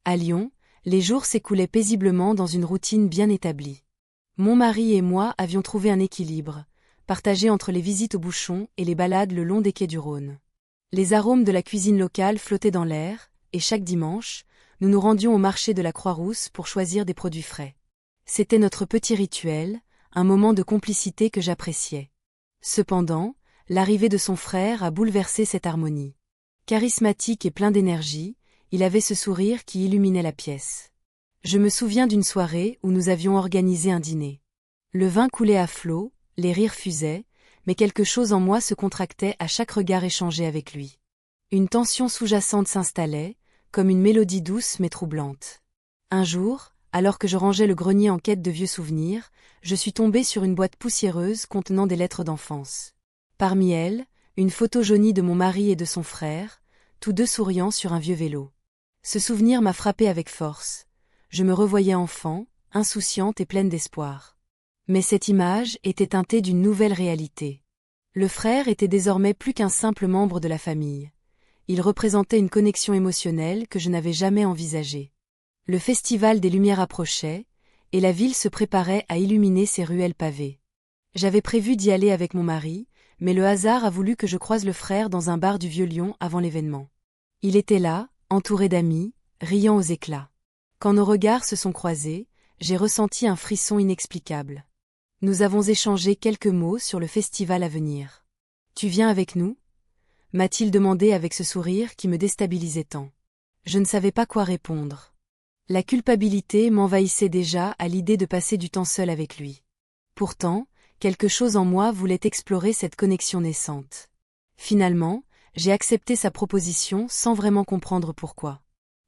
À Lyon, les jours s'écoulaient paisiblement dans une routine bien établie. Mon mari et moi avions trouvé un équilibre, partagé entre les visites au bouchon et les balades le long des quais du Rhône. Les arômes de la cuisine locale flottaient dans l'air, et chaque dimanche, nous nous rendions au marché de la Croix-Rousse pour choisir des produits frais. C'était notre petit rituel, un moment de complicité que j'appréciais. Cependant, l'arrivée de son frère a bouleversé cette harmonie. Charismatique et plein d'énergie, il avait ce sourire qui illuminait la pièce. Je me souviens d'une soirée où nous avions organisé un dîner. Le vin coulait à flots, les rires fusaient, mais quelque chose en moi se contractait à chaque regard échangé avec lui. Une tension sous-jacente s'installait, comme une mélodie douce mais troublante. Un jour, alors que je rangeais le grenier en quête de vieux souvenirs, je suis tombée sur une boîte poussiéreuse contenant des lettres d'enfance. Parmi elles, une photo jaunie de mon mari et de son frère, tous deux souriant sur un vieux vélo. Ce souvenir m'a frappée avec force. Je me revoyais enfant, insouciante et pleine d'espoir. Mais cette image était teintée d'une nouvelle réalité. Le frère était désormais plus qu'un simple membre de la famille. Il représentait une connexion émotionnelle que je n'avais jamais envisagée. Le festival des Lumières approchait, et la ville se préparait à illuminer ses ruelles pavées. J'avais prévu d'y aller avec mon mari, mais le hasard a voulu que je croise le frère dans un bar du Vieux-Lyon avant l'événement. Il était là, entouré d'amis, riant aux éclats. Quand nos regards se sont croisés, j'ai ressenti un frisson inexplicable. Nous avons échangé quelques mots sur le festival à venir. « Tu viens avec nous ?» m'a-t-il demandé avec ce sourire qui me déstabilisait tant. Je ne savais pas quoi répondre. La culpabilité m'envahissait déjà à l'idée de passer du temps seul avec lui. Pourtant, quelque chose en moi voulait explorer cette connexion naissante. Finalement, j'ai accepté sa proposition sans vraiment comprendre pourquoi.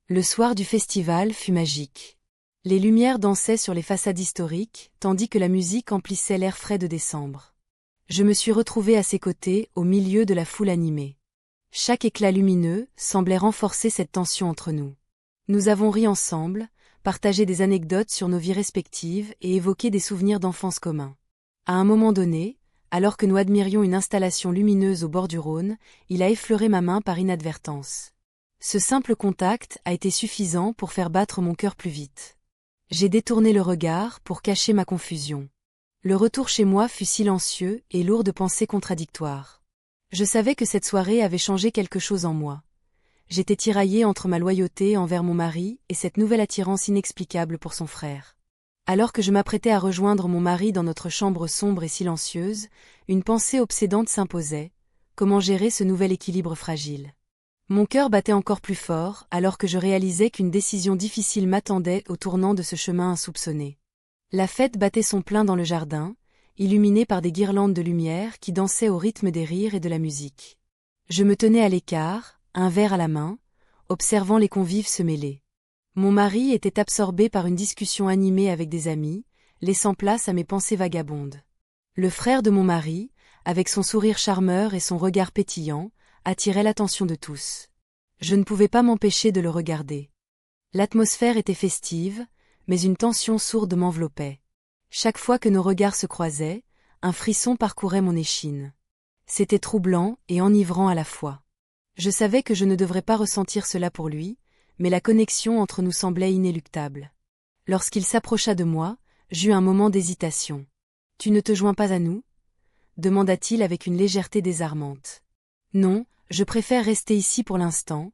Le soir du festival fut magique. Les lumières dansaient sur les façades historiques, tandis que la musique emplissait l'air frais de décembre. Je me suis retrouvée à ses côtés, au milieu de la foule animée. Chaque éclat lumineux semblait renforcer cette tension entre nous. Nous avons ri ensemble, partagé des anecdotes sur nos vies respectives et évoqué des souvenirs d'enfance communs. À un moment donné, alors que nous admirions une installation lumineuse au bord du Rhône, il a effleuré ma main par inadvertance. Ce simple contact a été suffisant pour faire battre mon cœur plus vite. J'ai détourné le regard pour cacher ma confusion. Le retour chez moi fut silencieux et lourd de pensées contradictoires. Je savais que cette soirée avait changé quelque chose en moi. J'étais tiraillée entre ma loyauté envers mon mari et cette nouvelle attirance inexplicable pour son frère. Alors que je m'apprêtais à rejoindre mon mari dans notre chambre sombre et silencieuse, une pensée obsédante s'imposait. Comment gérer ce nouvel équilibre fragile? Mon cœur battait encore plus fort alors que je réalisais qu'une décision difficile m'attendait au tournant de ce chemin insoupçonné. La fête battait son plein dans le jardin, illuminée par des guirlandes de lumière qui dansaient au rythme des rires et de la musique. Je me tenais à l'écart, un verre à la main, observant les convives se mêler. Mon mari était absorbé par une discussion animée avec des amis, laissant place à mes pensées vagabondes. Le frère de mon mari, avec son sourire charmeur et son regard pétillant, attirait l'attention de tous. Je ne pouvais pas m'empêcher de le regarder. L'atmosphère était festive, mais une tension sourde m'enveloppait. Chaque fois que nos regards se croisaient, un frisson parcourait mon échine. C'était troublant et enivrant à la fois. Je savais que je ne devrais pas ressentir cela pour lui, mais la connexion entre nous semblait inéluctable. Lorsqu'il s'approcha de moi, j'eus un moment d'hésitation. « Tu ne te joins pas à nous ?» demanda-t-il avec une légèreté désarmante. « Non, je préfère rester ici pour l'instant »,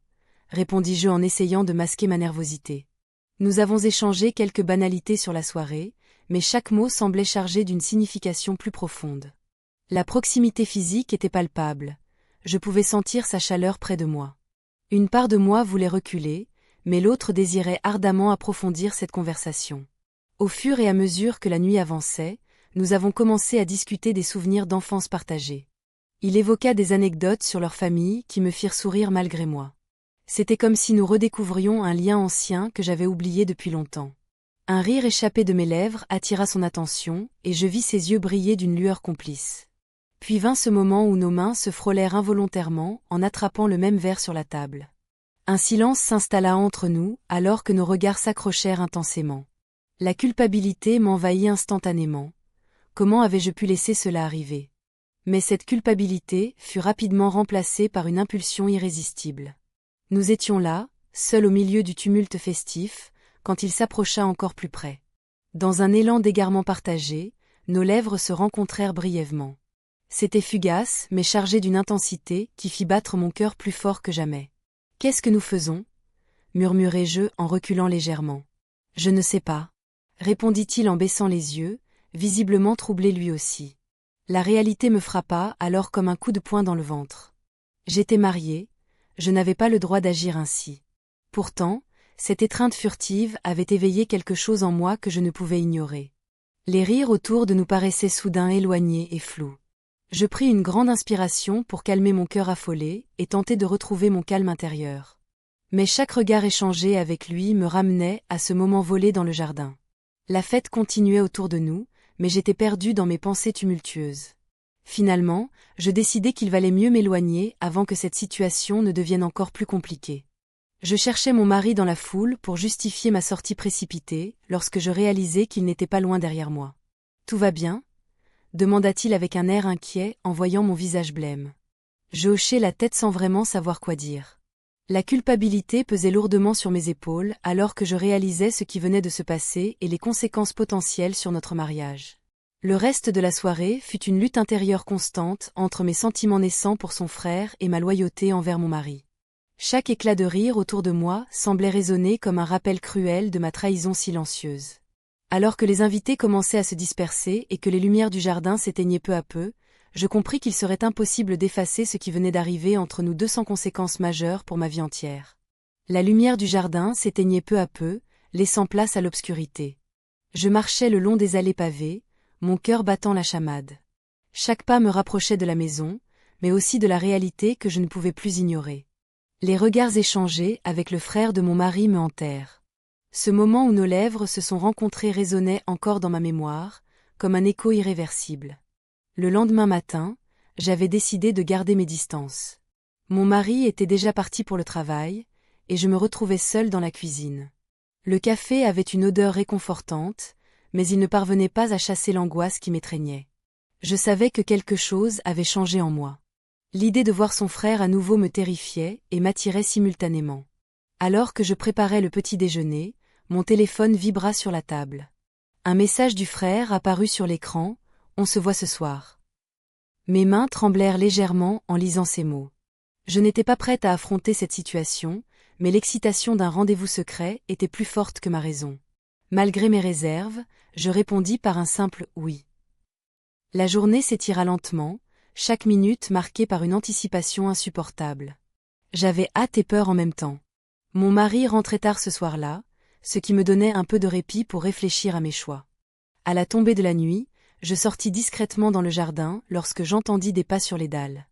répondis-je en essayant de masquer ma nervosité. Nous avons échangé quelques banalités sur la soirée, mais chaque mot semblait chargé d'une signification plus profonde. La proximité physique était palpable. Je pouvais sentir sa chaleur près de moi. Une part de moi voulait reculer, mais l'autre désirait ardemment approfondir cette conversation. Au fur et à mesure que la nuit avançait, nous avons commencé à discuter des souvenirs d'enfance partagés. Il évoqua des anecdotes sur leur famille qui me firent sourire malgré moi. C'était comme si nous redécouvrions un lien ancien que j'avais oublié depuis longtemps. Un rire échappé de mes lèvres attira son attention, et je vis ses yeux briller d'une lueur complice. Puis vint ce moment où nos mains se frôlèrent involontairement en attrapant le même verre sur la table. Un silence s'installa entre nous alors que nos regards s'accrochèrent intensément. La culpabilité m'envahit instantanément. Comment avais-je pu laisser cela arriver? Mais cette culpabilité fut rapidement remplacée par une impulsion irrésistible. Nous étions là, seul au milieu du tumulte festif, quand il s'approcha encore plus près. Dans un élan d'égarement partagé, nos lèvres se rencontrèrent brièvement. C'était fugace, mais chargé d'une intensité qui fit battre mon cœur plus fort que jamais. « Qu'est-ce que nous faisons » murmurai-je en reculant légèrement. « Je ne sais pas » répondit-il en baissant les yeux, visiblement troublé lui aussi. La réalité me frappa alors comme un coup de poing dans le ventre. J'étais mariée, je n'avais pas le droit d'agir ainsi. Pourtant, cette étreinte furtive avait éveillé quelque chose en moi que je ne pouvais ignorer. Les rires autour de nous paraissaient soudain éloignés et flous. Je pris une grande inspiration pour calmer mon cœur affolé et tenter de retrouver mon calme intérieur. Mais chaque regard échangé avec lui me ramenait à ce moment volé dans le jardin. La fête continuait autour de nous, mais j'étais perdue dans mes pensées tumultueuses. Finalement, je décidai qu'il valait mieux m'éloigner avant que cette situation ne devienne encore plus compliquée. Je cherchais mon mari dans la foule pour justifier ma sortie précipitée, lorsque je réalisai qu'il n'était pas loin derrière moi. « Tout va bien ?» demanda-t-il avec un air inquiet en voyant mon visage blême. Je hochai la tête sans vraiment savoir quoi dire. La culpabilité pesait lourdement sur mes épaules alors que je réalisais ce qui venait de se passer et les conséquences potentielles sur notre mariage. Le reste de la soirée fut une lutte intérieure constante entre mes sentiments naissants pour son frère et ma loyauté envers mon mari. Chaque éclat de rire autour de moi semblait résonner comme un rappel cruel de ma trahison silencieuse. Alors que les invités commençaient à se disperser et que les lumières du jardin s'éteignaient peu à peu, je compris qu'il serait impossible d'effacer ce qui venait d'arriver entre nous deux sans conséquences majeures pour ma vie entière. La lumière du jardin s'éteignait peu à peu, laissant place à l'obscurité. Je marchais le long des allées pavées, mon cœur battant la chamade. Chaque pas me rapprochait de la maison, mais aussi de la réalité que je ne pouvais plus ignorer. Les regards échangés avec le frère de mon mari me hantèrent. Ce moment où nos lèvres se sont rencontrées résonnait encore dans ma mémoire, comme un écho irréversible. Le lendemain matin, j'avais décidé de garder mes distances. Mon mari était déjà parti pour le travail, et je me retrouvais seule dans la cuisine. Le café avait une odeur réconfortante, mais il ne parvenait pas à chasser l'angoisse qui m'étreignait. Je savais que quelque chose avait changé en moi. L'idée de voir son frère à nouveau me terrifiait et m'attirait simultanément. Alors que je préparais le petit déjeuner, mon téléphone vibra sur la table. Un message du frère apparut sur l'écran. On se voit ce soir. Mes mains tremblèrent légèrement en lisant ces mots. Je n'étais pas prête à affronter cette situation, mais l'excitation d'un rendez-vous secret était plus forte que ma raison. Malgré mes réserves, je répondis par un simple « oui ». La journée s'étira lentement, chaque minute marquée par une anticipation insupportable. J'avais hâte et peur en même temps. Mon mari rentrait tard ce soir-là, ce qui me donnait un peu de répit pour réfléchir à mes choix. À la tombée de la nuit, je sortis discrètement dans le jardin lorsque j'entendis des pas sur les dalles.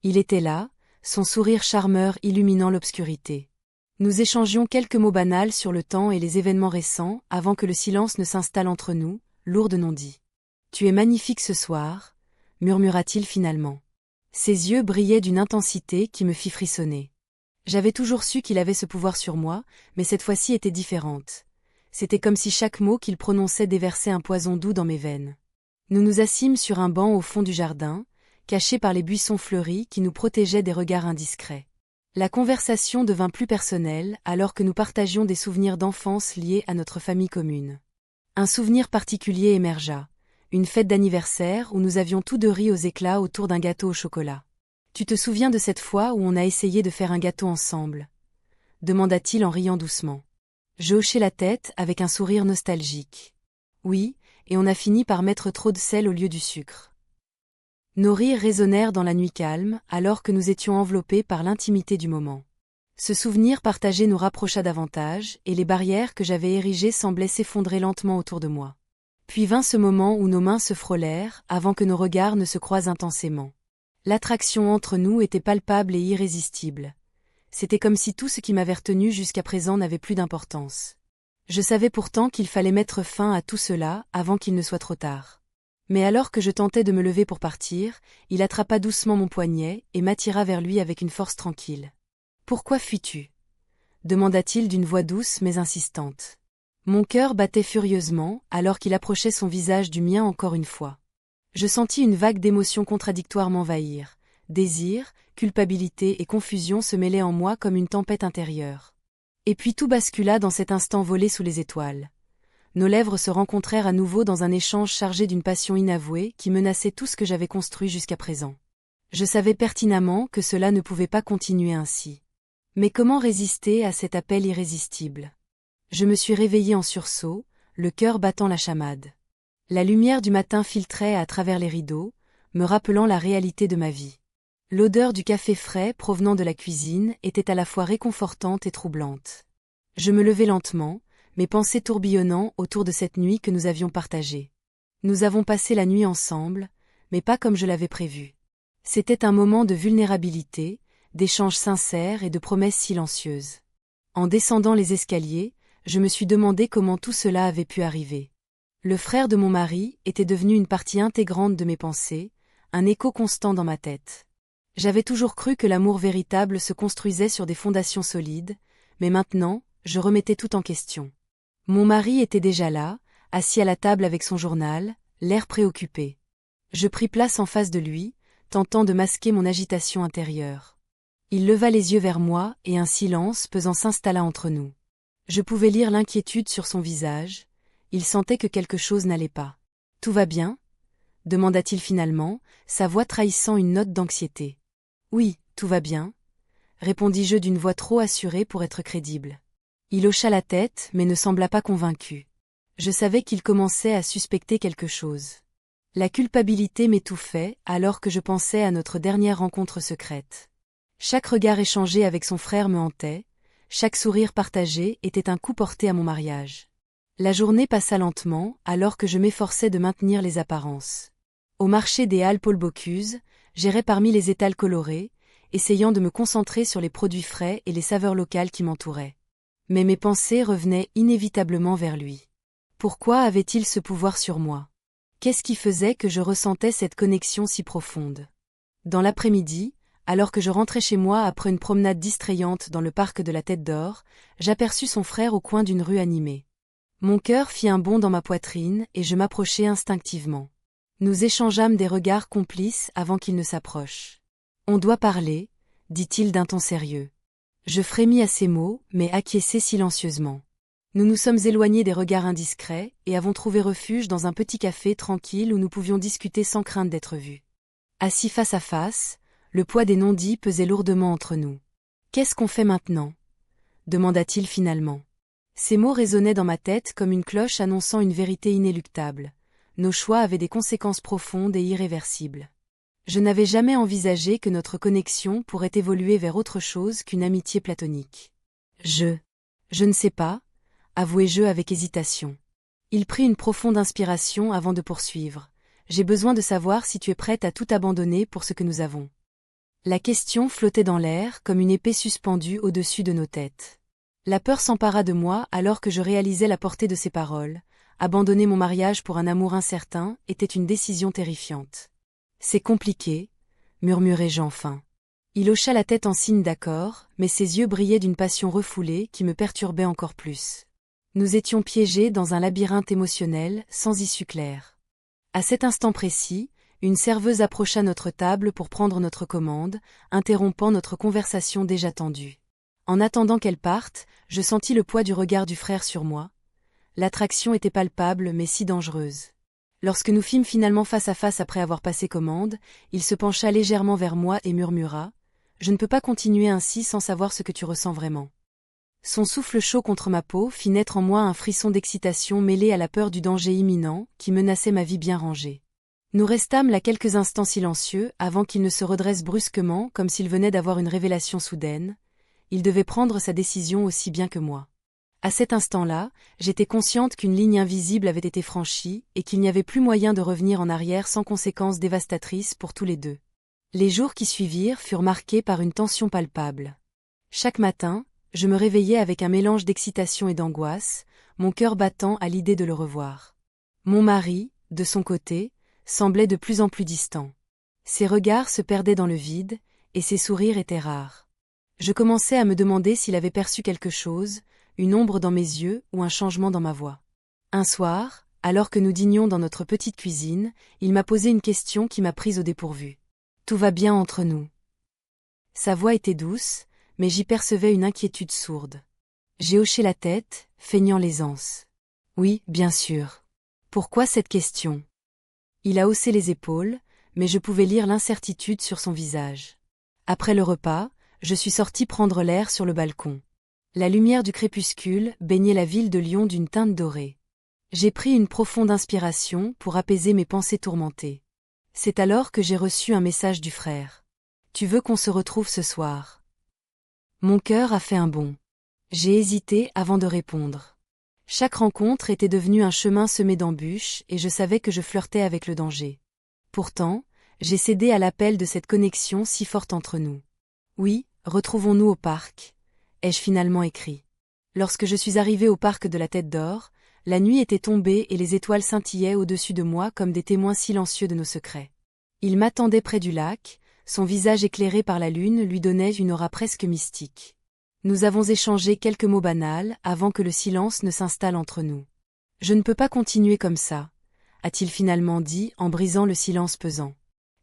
Il était là, son sourire charmeur illuminant l'obscurité. Nous échangions quelques mots banals sur le temps et les événements récents avant que le silence ne s'installe entre nous, lourd de non-dits. « Tu es magnifique ce soir », murmura-t-il finalement. Ses yeux brillaient d'une intensité qui me fit frissonner. J'avais toujours su qu'il avait ce pouvoir sur moi, mais cette fois-ci était différente. C'était comme si chaque mot qu'il prononçait déversait un poison doux dans mes veines. Nous nous assîmes sur un banc au fond du jardin, cachés par les buissons fleuris qui nous protégeaient des regards indiscrets. La conversation devint plus personnelle alors que nous partagions des souvenirs d'enfance liés à notre famille commune. Un souvenir particulier émergea, une fête d'anniversaire où nous avions tous deux ri aux éclats autour d'un gâteau au chocolat. « Tu te souviens de cette fois où on a essayé de faire un gâteau ensemble ?» demanda-t-il en riant doucement. Je hochai la tête avec un sourire nostalgique. Oui, et on a fini par mettre trop de sel au lieu du sucre. Nos rires résonnèrent dans la nuit calme, alors que nous étions enveloppés par l'intimité du moment. Ce souvenir partagé nous rapprocha davantage, et les barrières que j'avais érigées semblaient s'effondrer lentement autour de moi. Puis vint ce moment où nos mains se frôlèrent, avant que nos regards ne se croisent intensément. L'attraction entre nous était palpable et irrésistible. C'était comme si tout ce qui m'avait retenu jusqu'à présent n'avait plus d'importance. Je savais pourtant qu'il fallait mettre fin à tout cela avant qu'il ne soit trop tard. Mais alors que je tentais de me lever pour partir, il attrapa doucement mon poignet et m'attira vers lui avec une force tranquille. « Pourquoi fuis-tu » demanda-t-il d'une voix douce mais insistante. Mon cœur battait furieusement alors qu'il approchait son visage du mien encore une fois. Je sentis une vague d'émotions contradictoires m'envahir. Désir, culpabilité et confusion se mêlaient en moi comme une tempête intérieure. Et puis tout bascula dans cet instant volé sous les étoiles. Nos lèvres se rencontrèrent à nouveau dans un échange chargé d'une passion inavouée qui menaçait tout ce que j'avais construit jusqu'à présent. Je savais pertinemment que cela ne pouvait pas continuer ainsi. Mais comment résister à cet appel irrésistible? Je me suis réveillée en sursaut, le cœur battant la chamade. La lumière du matin filtrait à travers les rideaux, me rappelant la réalité de ma vie. L'odeur du café frais provenant de la cuisine était à la fois réconfortante et troublante. Je me levai lentement, mes pensées tourbillonnant autour de cette nuit que nous avions partagée. Nous avons passé la nuit ensemble, mais pas comme je l'avais prévu. C'était un moment de vulnérabilité, d'échanges sincères et de promesses silencieuses. En descendant les escaliers, je me suis demandé comment tout cela avait pu arriver. Le frère de mon mari était devenu une partie intégrante de mes pensées, un écho constant dans ma tête. J'avais toujours cru que l'amour véritable se construisait sur des fondations solides, mais maintenant, je remettais tout en question. Mon mari était déjà là, assis à la table avec son journal, l'air préoccupé. Je pris place en face de lui, tentant de masquer mon agitation intérieure. Il leva les yeux vers moi et un silence pesant s'installa entre nous. Je pouvais lire l'inquiétude sur son visage, il sentait que quelque chose n'allait pas. « Tout va bien ?» demanda-t-il finalement, sa voix trahissant une note d'anxiété. « Oui, tout va bien », répondis-je d'une voix trop assurée pour être crédible. Il hocha la tête mais ne sembla pas convaincu. Je savais qu'il commençait à suspecter quelque chose. La culpabilité m'étouffait alors que je pensais à notre dernière rencontre secrète. Chaque regard échangé avec son frère me hantait, chaque sourire partagé était un coup porté à mon mariage. La journée passa lentement alors que je m'efforçais de maintenir les apparences. Au marché des Halles Paul Bocuse, j'errais parmi les étals colorés, essayant de me concentrer sur les produits frais et les saveurs locales qui m'entouraient. Mais mes pensées revenaient inévitablement vers lui. Pourquoi avait-il ce pouvoir sur moi? Qu'est-ce qui faisait que je ressentais cette connexion si profonde? Dans l'après-midi, alors que je rentrais chez moi après une promenade distrayante dans le parc de la Tête d'Or, j'aperçus son frère au coin d'une rue animée. Mon cœur fit un bond dans ma poitrine et je m'approchai instinctivement. Nous échangeâmes des regards complices avant qu'il ne s'approche. « On doit parler », dit-il d'un ton sérieux. Je frémis à ces mots, mais acquiesçai silencieusement. Nous nous sommes éloignés des regards indiscrets et avons trouvé refuge dans un petit café tranquille où nous pouvions discuter sans crainte d'être vus. Assis face à face, le poids des non-dits pesait lourdement entre nous. « Qu'est-ce qu'on fait maintenant ?» demanda-t-il finalement. Ces mots résonnaient dans ma tête comme une cloche annonçant une vérité inéluctable. Nos choix avaient des conséquences profondes et irréversibles. Je n'avais jamais envisagé que notre connexion pourrait évoluer vers autre chose qu'une amitié platonique. Je ne sais pas, avouai-je avec hésitation. Il prit une profonde inspiration avant de poursuivre. J'ai besoin de savoir si tu es prête à tout abandonner pour ce que nous avons. La question flottait dans l'air comme une épée suspendue au-dessus de nos têtes. La peur s'empara de moi alors que je réalisais la portée de ces paroles. Abandonner mon mariage pour un amour incertain était une décision terrifiante. C'est compliqué, murmurai-je enfin. Il hocha la tête en signe d'accord, mais ses yeux brillaient d'une passion refoulée qui me perturbait encore plus. Nous étions piégés dans un labyrinthe émotionnel sans issue claire. À cet instant précis, une serveuse approcha notre table pour prendre notre commande, interrompant notre conversation déjà tendue. En attendant qu'elle parte, je sentis le poids du regard du frère sur moi. L'attraction était palpable mais si dangereuse. Lorsque nous fîmes finalement face à face après avoir passé commande, il se pencha légèrement vers moi et murmura « Je ne peux pas continuer ainsi sans savoir ce que tu ressens vraiment. » Son souffle chaud contre ma peau fit naître en moi un frisson d'excitation mêlé à la peur du danger imminent qui menaçait ma vie bien rangée. Nous restâmes là quelques instants silencieux avant qu'il ne se redresse brusquement comme s'il venait d'avoir une révélation soudaine. Il devait prendre sa décision aussi bien que moi. À cet instant-là, j'étais consciente qu'une ligne invisible avait été franchie et qu'il n'y avait plus moyen de revenir en arrière sans conséquences dévastatrices pour tous les deux. Les jours qui suivirent furent marqués par une tension palpable. Chaque matin, je me réveillais avec un mélange d'excitation et d'angoisse, mon cœur battant à l'idée de le revoir. Mon mari, de son côté, semblait de plus en plus distant. Ses regards se perdaient dans le vide, et ses sourires étaient rares. Je commençais à me demander s'il avait perçu quelque chose, une ombre dans mes yeux ou un changement dans ma voix. Un soir, alors que nous dînions dans notre petite cuisine, il m'a posé une question qui m'a prise au dépourvu. « Tout va bien entre nous ?» Sa voix était douce, mais j'y percevais une inquiétude sourde. J'ai hoché la tête, feignant l'aisance. Oui, bien sûr. Pourquoi cette question? Il a haussé les épaules, mais je pouvais lire l'incertitude sur son visage. Après le repas, je suis sortie prendre l'air sur le balcon. La lumière du crépuscule baignait la ville de Lyon d'une teinte dorée. J'ai pris une profonde inspiration pour apaiser mes pensées tourmentées. C'est alors que j'ai reçu un message du frère. Tu veux qu'on se retrouve ce soir? Mon cœur a fait un bond. J'ai hésité avant de répondre. Chaque rencontre était devenue un chemin semé d'embûches et je savais que je flirtais avec le danger. Pourtant, j'ai cédé à l'appel de cette connexion si forte entre nous. Oui, retrouvons-nous au parc, ai-je finalement écrit. Lorsque je suis arrivée au parc de la Tête d'Or, la nuit était tombée et les étoiles scintillaient au-dessus de moi comme des témoins silencieux de nos secrets. Il m'attendait près du lac, son visage éclairé par la lune lui donnait une aura presque mystique. Nous avons échangé quelques mots banals avant que le silence ne s'installe entre nous. Je ne peux pas continuer comme ça, a-t-il finalement dit en brisant le silence pesant.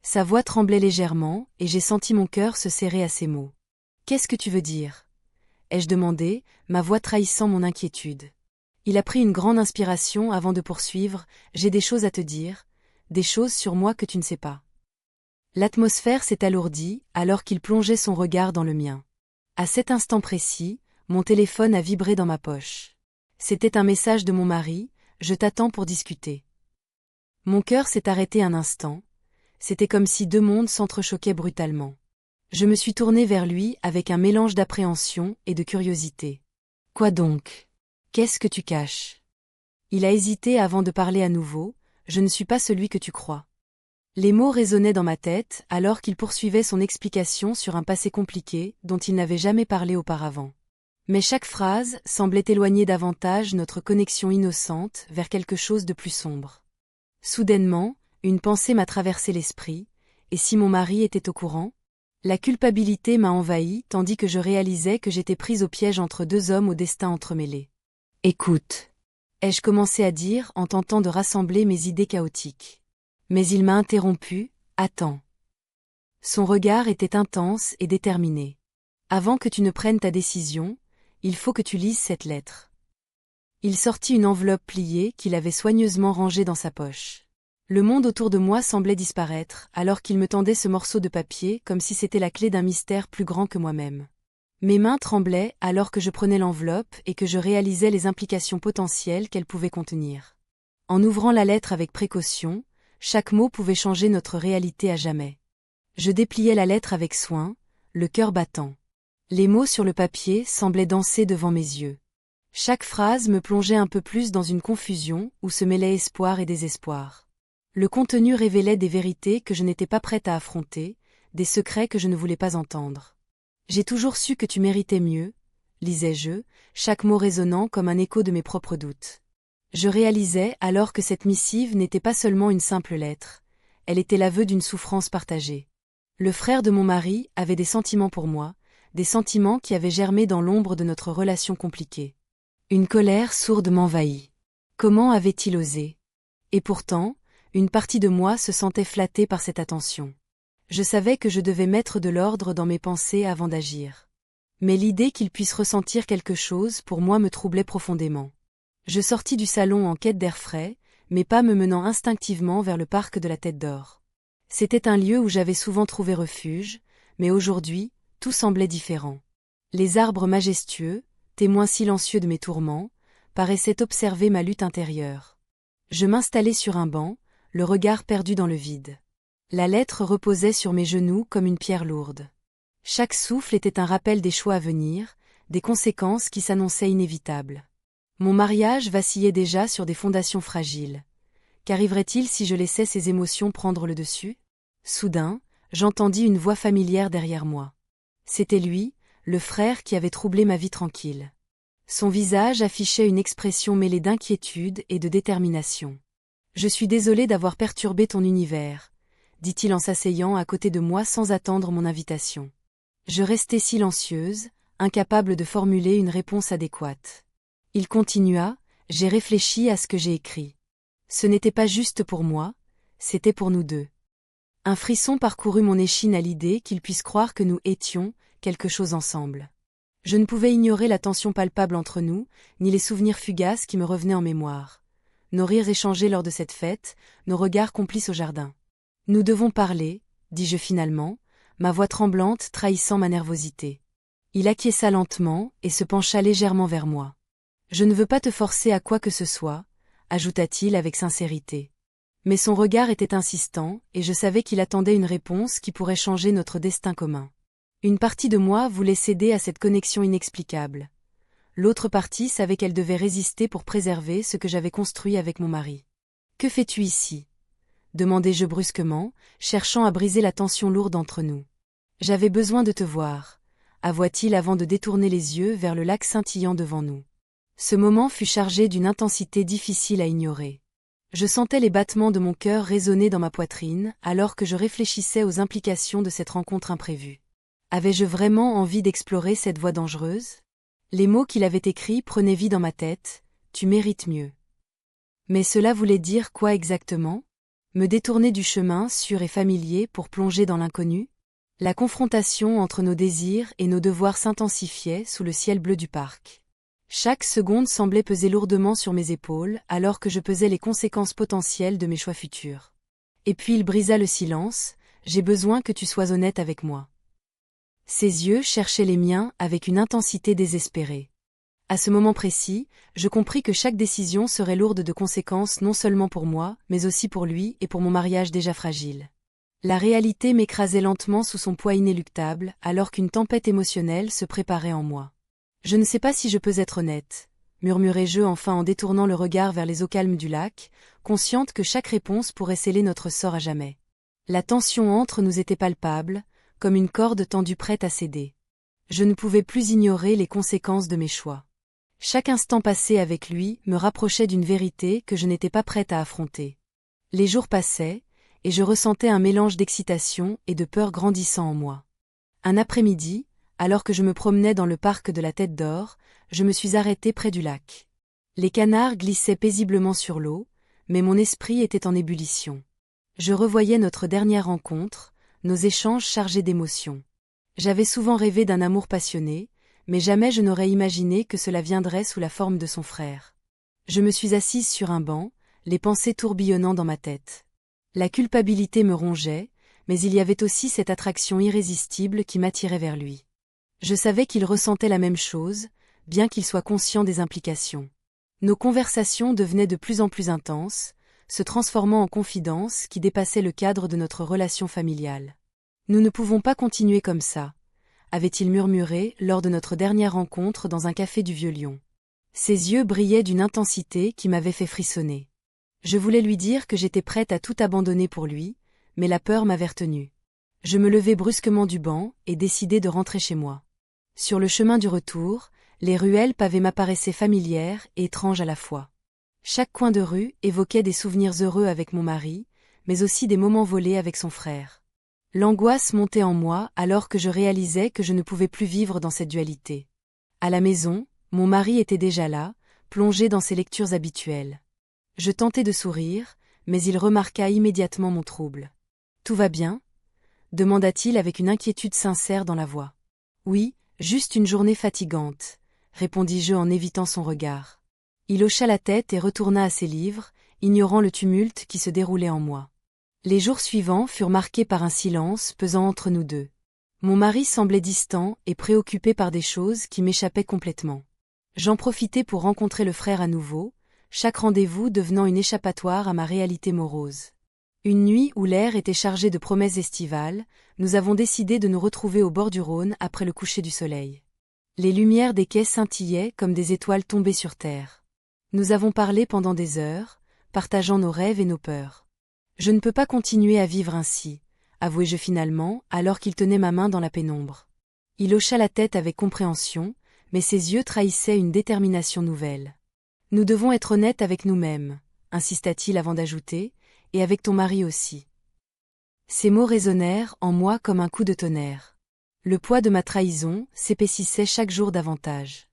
Sa voix tremblait légèrement et j'ai senti mon cœur se serrer à ses mots. Qu'est-ce que tu veux dire? Ai-je demandé, ma voix trahissant mon inquiétude. Il a pris une grande inspiration avant de poursuivre, j'ai des choses à te dire, des choses sur moi que tu ne sais pas. L'atmosphère s'est alourdie alors qu'il plongeait son regard dans le mien. À cet instant précis, mon téléphone a vibré dans ma poche. C'était un message de mon mari, je t'attends pour discuter. Mon cœur s'est arrêté un instant, c'était comme si deux mondes s'entrechoquaient brutalement. Je me suis tournée vers lui avec un mélange d'appréhension et de curiosité. Quoi donc? Qu'est-ce que tu caches? Il a hésité avant de parler à nouveau, je ne suis pas celui que tu crois. Les mots résonnaient dans ma tête alors qu'il poursuivait son explication sur un passé compliqué dont il n'avait jamais parlé auparavant. Mais chaque phrase semblait éloigner davantage notre connexion innocente vers quelque chose de plus sombre. Soudainement, une pensée m'a traversé l'esprit, et si mon mari était au courant? La culpabilité m'a envahi tandis que je réalisais que j'étais prise au piège entre deux hommes au destin entremêlé. Écoute, ai-je commencé à dire en tentant de rassembler mes idées chaotiques. Mais il m'a interrompu, attends. Son regard était intense et déterminé. Avant que tu ne prennes ta décision, il faut que tu lises cette lettre. Il sortit une enveloppe pliée qu'il avait soigneusement rangée dans sa poche. Le monde autour de moi semblait disparaître, alors qu'il me tendait ce morceau de papier comme si c'était la clé d'un mystère plus grand que moi-même. Mes mains tremblaient alors que je prenais l'enveloppe et que je réalisais les implications potentielles qu'elle pouvait contenir. En ouvrant la lettre avec précaution, chaque mot pouvait changer notre réalité à jamais. Je dépliais la lettre avec soin, le cœur battant. Les mots sur le papier semblaient danser devant mes yeux. Chaque phrase me plongeait un peu plus dans une confusion où se mêlaient espoir et désespoir. Le contenu révélait des vérités que je n'étais pas prête à affronter, des secrets que je ne voulais pas entendre. J'ai toujours su que tu méritais mieux, lisais-je, chaque mot résonnant comme un écho de mes propres doutes. Je réalisais alors que cette missive n'était pas seulement une simple lettre, elle était l'aveu d'une souffrance partagée. Le frère de mon mari avait des sentiments pour moi, des sentiments qui avaient germé dans l'ombre de notre relation compliquée. Une colère sourde m'envahit. Comment avait-il osé? Et pourtant, une partie de moi se sentait flattée par cette attention. Je savais que je devais mettre de l'ordre dans mes pensées avant d'agir. Mais l'idée qu'il puisse ressentir quelque chose pour moi me troublait profondément. Je sortis du salon en quête d'air frais, mes pas me menant instinctivement vers le parc de la Tête d'Or. C'était un lieu où j'avais souvent trouvé refuge, mais aujourd'hui, tout semblait différent. Les arbres majestueux, témoins silencieux de mes tourments, paraissaient observer ma lutte intérieure. Je m'installai sur un banc, le regard perdu dans le vide. La lettre reposait sur mes genoux comme une pierre lourde. Chaque souffle était un rappel des choix à venir, des conséquences qui s'annonçaient inévitables. Mon mariage vacillait déjà sur des fondations fragiles. Qu'arriverait-il si je laissais ces émotions prendre le dessus? Soudain, j'entendis une voix familière derrière moi. C'était lui, le frère qui avait troublé ma vie tranquille. Son visage affichait une expression mêlée d'inquiétude et de détermination. « Je suis désolé d'avoir perturbé ton univers », dit-il en s'asseyant à côté de moi sans attendre mon invitation. Je restai silencieuse, incapable de formuler une réponse adéquate. Il continua, « J'ai réfléchi à ce que j'ai écrit. Ce n'était pas juste pour moi, c'était pour nous deux. » Un frisson parcourut mon échine à l'idée qu'il puisse croire que nous étions quelque chose ensemble. Je ne pouvais ignorer la tension palpable entre nous, ni les souvenirs fugaces qui me revenaient en mémoire. Nos rires échangés lors de cette fête, nos regards complices au jardin. Nous devons parler, dis-je finalement, ma voix tremblante trahissant ma nervosité. Il acquiesça lentement et se pencha légèrement vers moi. Je ne veux pas te forcer à quoi que ce soit, ajouta-t-il avec sincérité. Mais son regard était insistant, et je savais qu'il attendait une réponse qui pourrait changer notre destin commun. Une partie de moi voulait céder à cette connexion inexplicable. L'autre partie savait qu'elle devait résister pour préserver ce que j'avais construit avec mon mari. « Que fais-tu ici » demandai-je brusquement, cherchant à briser la tension lourde entre nous. « J'avais besoin de te voir » avoua-t-il avant de détourner les yeux vers le lac scintillant devant nous. Ce moment fut chargé d'une intensité difficile à ignorer. Je sentais les battements de mon cœur résonner dans ma poitrine alors que je réfléchissais aux implications de cette rencontre imprévue. Avais-je vraiment envie d'explorer cette voie dangereuse ? Les mots qu'il avait écrits prenaient vie dans ma tête, « Tu mérites mieux ». Mais cela voulait dire quoi exactement ? Me détourner du chemin sûr et familier pour plonger dans l'inconnu ? La confrontation entre nos désirs et nos devoirs s'intensifiait sous le ciel bleu du parc. Chaque seconde semblait peser lourdement sur mes épaules alors que je pesais les conséquences potentielles de mes choix futurs. Et puis il brisa le silence, « J'ai besoin que tu sois honnête avec moi. » Ses yeux cherchaient les miens avec une intensité désespérée. À ce moment précis, je compris que chaque décision serait lourde de conséquences non seulement pour moi, mais aussi pour lui et pour mon mariage déjà fragile. La réalité m'écrasait lentement sous son poids inéluctable, alors qu'une tempête émotionnelle se préparait en moi. « Je ne sais pas si je peux être honnête » murmurai-je enfin en détournant le regard vers les eaux calmes du lac, consciente que chaque réponse pourrait sceller notre sort à jamais. La tension entre nous était palpable, comme une corde tendue prête à céder. Je ne pouvais plus ignorer les conséquences de mes choix. Chaque instant passé avec lui me rapprochait d'une vérité que je n'étais pas prête à affronter. Les jours passaient, et je ressentais un mélange d'excitation et de peur grandissant en moi. Un après-midi, alors que je me promenais dans le parc de la Tête d'Or, je me suis arrêtée près du lac. Les canards glissaient paisiblement sur l'eau, mais mon esprit était en ébullition. Je revoyais notre dernière rencontre, nos échanges chargés d'émotions. J'avais souvent rêvé d'un amour passionné, mais jamais je n'aurais imaginé que cela viendrait sous la forme de son frère. Je me suis assise sur un banc, les pensées tourbillonnant dans ma tête. La culpabilité me rongeait, mais il y avait aussi cette attraction irrésistible qui m'attirait vers lui. Je savais qu'il ressentait la même chose, bien qu'il soit conscient des implications. Nos conversations devenaient de plus en plus intenses, se transformant en confidences qui dépassaient le cadre de notre relation familiale. « Nous ne pouvons pas continuer comme ça », avait-il murmuré lors de notre dernière rencontre dans un café du Vieux-Lyon. Ses yeux brillaient d'une intensité qui m'avait fait frissonner. Je voulais lui dire que j'étais prête à tout abandonner pour lui, mais la peur m'avait retenue. Je me levai brusquement du banc et décidai de rentrer chez moi. Sur le chemin du retour, les ruelles pavées m'apparaissaient familières et étranges à la fois. Chaque coin de rue évoquait des souvenirs heureux avec mon mari, mais aussi des moments volés avec son frère. L'angoisse montait en moi alors que je réalisais que je ne pouvais plus vivre dans cette dualité. À la maison, mon mari était déjà là, plongé dans ses lectures habituelles. Je tentai de sourire, mais il remarqua immédiatement mon trouble. « Tout va bien » demanda-t-il avec une inquiétude sincère dans la voix. « Oui, juste une journée fatigante » répondis-je en évitant son regard. Il hocha la tête et retourna à ses livres, ignorant le tumulte qui se déroulait en moi. Les jours suivants furent marqués par un silence pesant entre nous deux. Mon mari semblait distant et préoccupé par des choses qui m'échappaient complètement. J'en profitai pour rencontrer le frère à nouveau, chaque rendez-vous devenant une échappatoire à ma réalité morose. Une nuit où l'air était chargé de promesses estivales, nous avons décidé de nous retrouver au bord du Rhône après le coucher du soleil. Les lumières des quais scintillaient comme des étoiles tombées sur terre. Nous avons parlé pendant des heures, partageant nos rêves et nos peurs. Je ne peux pas continuer à vivre ainsi, avouai-je finalement, alors qu'il tenait ma main dans la pénombre. Il hocha la tête avec compréhension, mais ses yeux trahissaient une détermination nouvelle. Nous devons être honnêtes avec nous-mêmes, insista-t-il avant d'ajouter, et avec ton mari aussi. Ces mots résonnèrent en moi comme un coup de tonnerre. Le poids de ma trahison s'épaississait chaque jour davantage.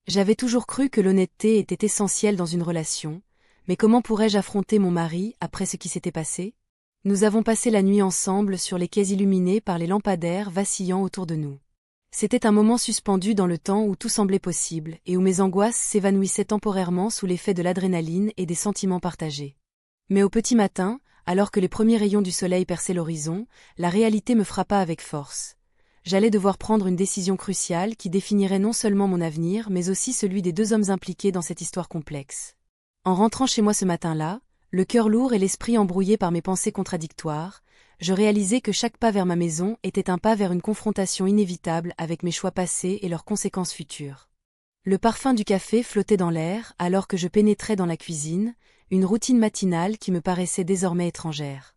J'avais toujours cru que l'honnêteté était essentielle dans une relation, mais comment pourrais-je affronter mon mari après ce qui s'était passé ? Nous avons passé la nuit ensemble sur les quais illuminés par les lampadaires vacillant autour de nous. C'était un moment suspendu dans le temps où tout semblait possible, et où mes angoisses s'évanouissaient temporairement sous l'effet de l'adrénaline et des sentiments partagés. Mais au petit matin, alors que les premiers rayons du soleil perçaient l'horizon, la réalité me frappa avec force. J'allais devoir prendre une décision cruciale qui définirait non seulement mon avenir, mais aussi celui des 2 hommes impliqués dans cette histoire complexe. En rentrant chez moi ce matin-là, le cœur lourd et l'esprit embrouillé par mes pensées contradictoires, je réalisais que chaque pas vers ma maison était un pas vers une confrontation inévitable avec mes choix passés et leurs conséquences futures. Le parfum du café flottait dans l'air alors que je pénétrais dans la cuisine, une routine matinale qui me paraissait désormais étrangère.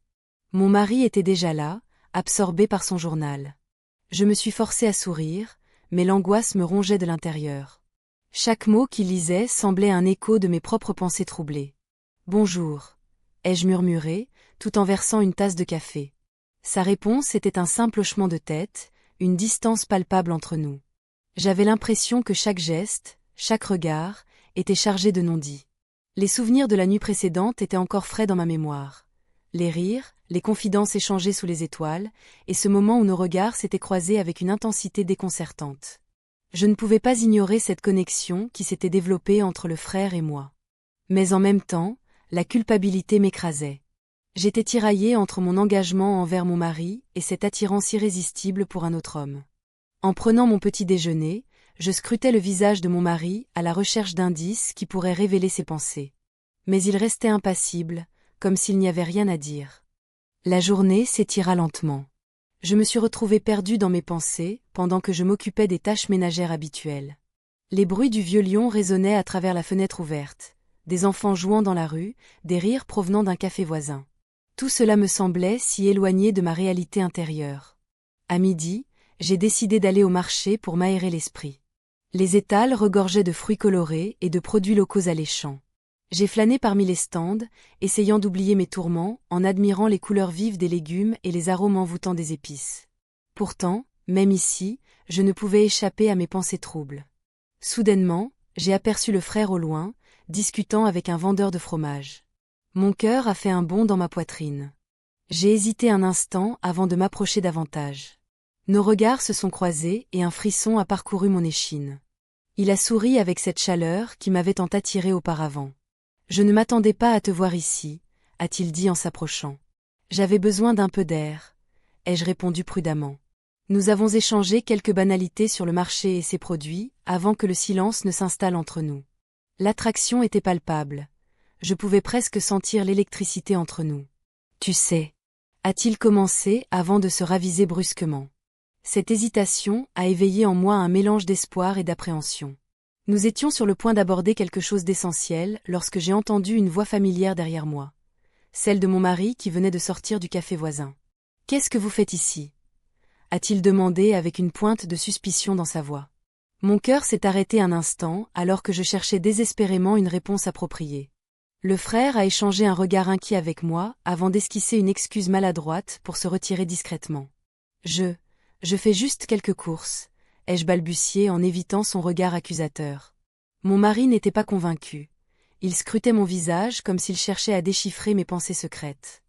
Mon mari était déjà là, absorbé par son journal. Je me suis forcée à sourire, mais l'angoisse me rongeait de l'intérieur. Chaque mot qu'il lisait semblait un écho de mes propres pensées troublées. « Bonjour », ai-je murmuré, tout en versant une tasse de café. Sa réponse était un simple hochement de tête, une distance palpable entre nous. J'avais l'impression que chaque geste, chaque regard, était chargé de non-dits. Les souvenirs de la nuit précédente étaient encore frais dans ma mémoire. Les rires, les confidences échangées sous les étoiles, et ce moment où nos regards s'étaient croisés avec une intensité déconcertante. Je ne pouvais pas ignorer cette connexion qui s'était développée entre le frère et moi. Mais en même temps, la culpabilité m'écrasait. J'étais tiraillée entre mon engagement envers mon mari et cette attirance irrésistible pour un autre homme. En prenant mon petit déjeuner, je scrutais le visage de mon mari à la recherche d'indices qui pourraient révéler ses pensées. Mais il restait impassible, comme s'il n'y avait rien à dire. La journée s'étira lentement. Je me suis retrouvée perdue dans mes pensées, pendant que je m'occupais des tâches ménagères habituelles. Les bruits du vieux lion résonnaient à travers la fenêtre ouverte, des enfants jouant dans la rue, des rires provenant d'un café voisin. Tout cela me semblait si éloigné de ma réalité intérieure. À midi, j'ai décidé d'aller au marché pour m'aérer l'esprit. Les étals regorgeaient de fruits colorés et de produits locaux alléchants. J'ai flâné parmi les stands, essayant d'oublier mes tourments, en admirant les couleurs vives des légumes et les arômes envoûtants des épices. Pourtant, même ici, je ne pouvais échapper à mes pensées troubles. Soudainement, j'ai aperçu le frère au loin, discutant avec un vendeur de fromage. Mon cœur a fait un bond dans ma poitrine. J'ai hésité un instant avant de m'approcher davantage. Nos regards se sont croisés et un frisson a parcouru mon échine. Il a souri avec cette chaleur qui m'avait tant attiré auparavant. « Je ne m'attendais pas à te voir ici », a-t-il dit en s'approchant. « J'avais besoin d'un peu d'air », ai-je répondu prudemment. Nous avons échangé quelques banalités sur le marché et ses produits, avant que le silence ne s'installe entre nous. L'attraction était palpable. Je pouvais presque sentir l'électricité entre nous. « Tu sais », a-t-il commencé avant de se raviser brusquement. Cette hésitation a éveillé en moi un mélange d'espoir et d'appréhension. Nous étions sur le point d'aborder quelque chose d'essentiel lorsque j'ai entendu une voix familière derrière moi. Celle de mon mari qui venait de sortir du café voisin. « Qu'est-ce que vous faites ici » a-t-il demandé avec une pointe de suspicion dans sa voix. Mon cœur s'est arrêté un instant alors que je cherchais désespérément une réponse appropriée. Le frère a échangé un regard inquiet avec moi avant d'esquisser une excuse maladroite pour se retirer discrètement. Je fais juste quelques courses, ai-je balbutié en évitant son regard accusateur. Mon mari n'était pas convaincu. Il scrutait mon visage comme s'il cherchait à déchiffrer mes pensées secrètes.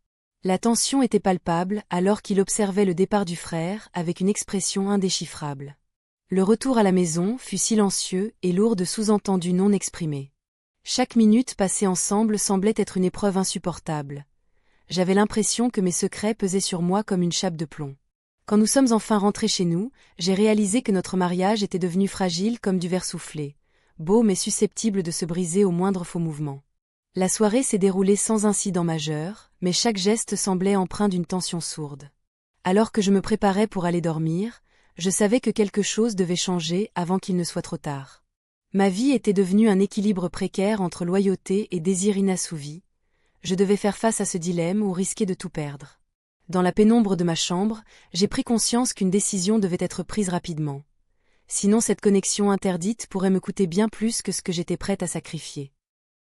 La tension était palpable alors qu'il observait le départ du frère avec une expression indéchiffrable. Le retour à la maison fut silencieux et lourd de sous-entendus non exprimés. Chaque minute passée ensemble semblait être une épreuve insupportable. J'avais l'impression que mes secrets pesaient sur moi comme une chape de plomb. Quand nous sommes enfin rentrés chez nous, j'ai réalisé que notre mariage était devenu fragile comme du verre soufflé, beau mais susceptible de se briser au moindre faux mouvement. La soirée s'est déroulée sans incident majeur, mais chaque geste semblait empreint d'une tension sourde. Alors que je me préparais pour aller dormir, je savais que quelque chose devait changer avant qu'il ne soit trop tard. Ma vie était devenue un équilibre précaire entre loyauté et désir inassouvi. Je devais faire face à ce dilemme ou risquer de tout perdre. Dans la pénombre de ma chambre, j'ai pris conscience qu'une décision devait être prise rapidement. Sinon cette connexion interdite pourrait me coûter bien plus que ce que j'étais prête à sacrifier.